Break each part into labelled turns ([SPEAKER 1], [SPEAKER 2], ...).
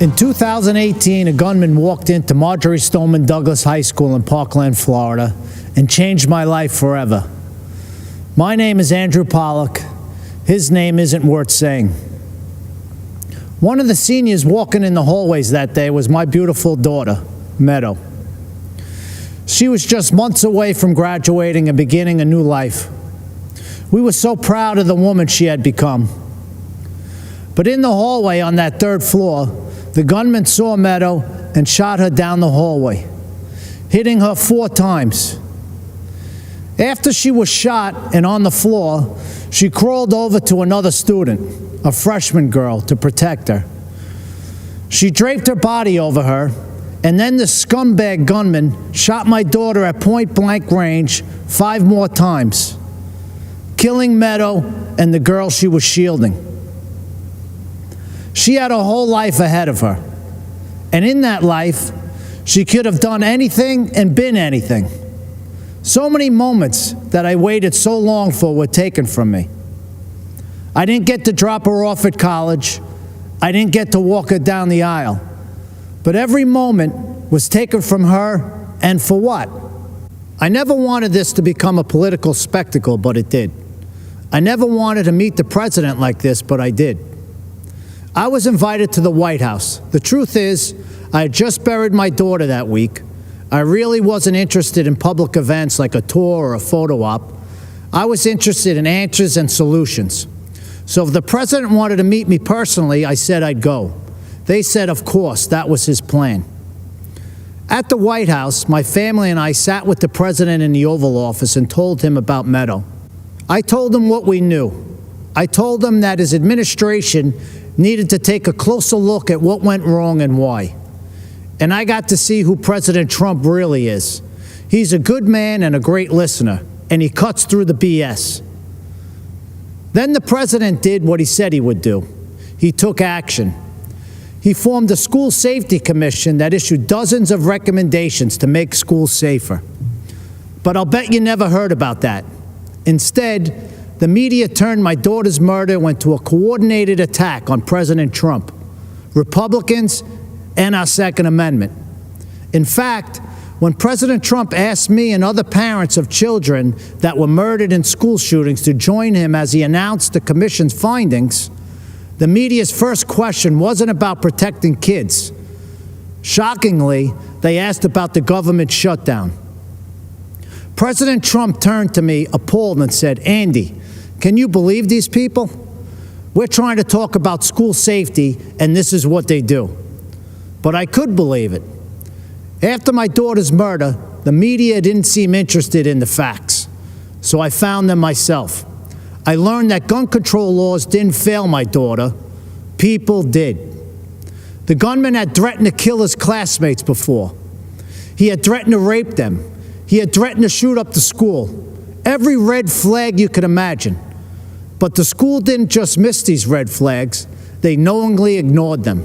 [SPEAKER 1] In 2018, a gunman walked into Marjory Stoneman Douglas High School in Parkland, Florida, and changed my life forever. My name is Andrew Pollack. His name isn't worth saying. One of the seniors walking in the hallways that day was my beautiful daughter, Meadow. She was just months away from graduating and beginning a new life. We were so proud of the woman she had become. But in the hallway on that third floor, the gunman saw Meadow and shot her down the hallway, hitting her 4 times. After she was shot and on the floor, she crawled over to another student, a freshman girl, to protect her. She draped her body over her, and then the scumbag gunman shot my daughter at point-blank range 5 more times, killing Meadow and the girl she was shielding. She had a whole life ahead of her, and in that life, she could have done anything and been anything. So many moments that I waited so long for were taken from me. I didn't get to drop her off at college. I didn't get to walk her down the aisle. But every moment was taken from her, and for what? I never wanted this to become a political spectacle, but it did. I never wanted to meet the president like this, but I did. I was invited to the White House. The truth is, I had just buried my daughter that week. I really wasn't interested in public events like a tour or a photo op. I was interested in answers and solutions. So if the president wanted to meet me personally, I said I'd go. They said, of course, that was his plan. At the White House, my family and I sat with the president in the Oval Office and told him about Meadow. I told him what we knew. I told him that his administration needed to take a closer look at what went wrong and why. And I got to see who President Trump really is. He's a good man and a great listener, and he cuts through the BS. Then the president did what he said he would do. He took action. He formed a school safety commission that issued dozens of recommendations to make schools safer. But I'll bet you never heard about that. Instead, the media turned my daughter's murder into a coordinated attack on President Trump, Republicans, and our Second Amendment. In fact, when President Trump asked me and other parents of children that were murdered in school shootings to join him as he announced the commission's findings, the media's first question wasn't about protecting kids. Shockingly, they asked about the government shutdown. President Trump turned to me appalled and said, "Andy, can you believe these people? We're trying to talk about school safety, and this is what they do." But I could believe it. After my daughter's murder, the media didn't seem interested in the facts, so I found them myself. I learned that gun control laws didn't fail my daughter. People did. The gunman had threatened to kill his classmates before. He had threatened to rape them. He had threatened to shoot up the school. Every red flag you could imagine. But the school didn't just miss these red flags, they knowingly ignored them.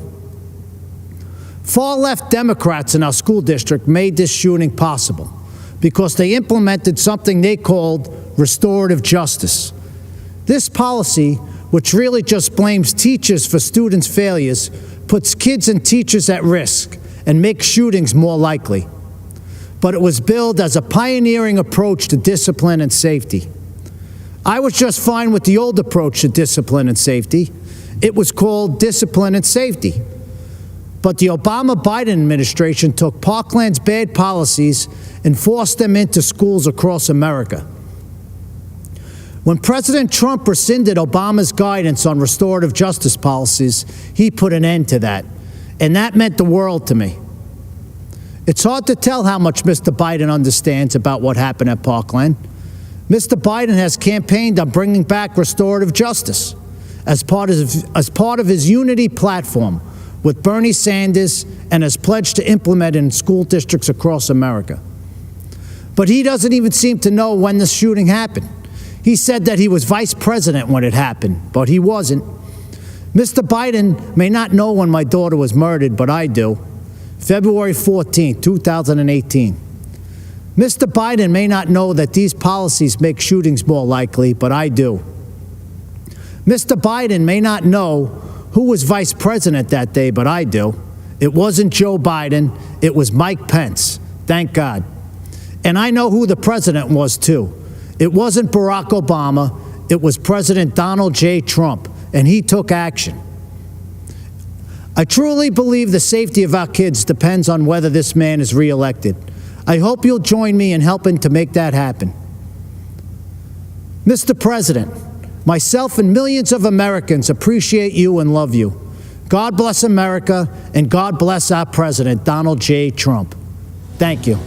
[SPEAKER 1] Far-left Democrats in our school district made this shooting possible because they implemented something they called restorative justice. This policy, which really just blames teachers for students' failures, puts kids and teachers at risk and makes shootings more likely. But it was billed as a pioneering approach to discipline and safety. I was just fine with the old approach to discipline and safety. It was called discipline and safety. But the Obama-Biden administration took Parkland's bad policies and forced them into schools across America. When President Trump rescinded Obama's guidance on restorative justice policies, he put an end to that. And that meant the world to me. It's hard to tell how much Mr. Biden understands about what happened at Parkland. Mr. Biden has campaigned on bringing back restorative justice as part of his unity platform with Bernie Sanders and has pledged to implement it in school districts across America. But he doesn't even seem to know when the shooting happened. He said that he was vice president when it happened, but he wasn't. Mr. Biden may not know when my daughter was murdered, but I do. February 14, 2018. Mr. Biden may not know that these policies make shootings more likely, but I do. Mr. Biden may not know who was vice president that day, but I do. It wasn't Joe Biden. It was Mike Pence. Thank God. And I know who the president was, too. It wasn't Barack Obama. It was President Donald J. Trump, and he took action. I truly believe the safety of our kids depends on whether this man is reelected. I hope you'll join me in helping to make that happen. Mr. President, myself and millions of Americans appreciate you and love you. God bless America, and God bless our President, Donald J. Trump. Thank you.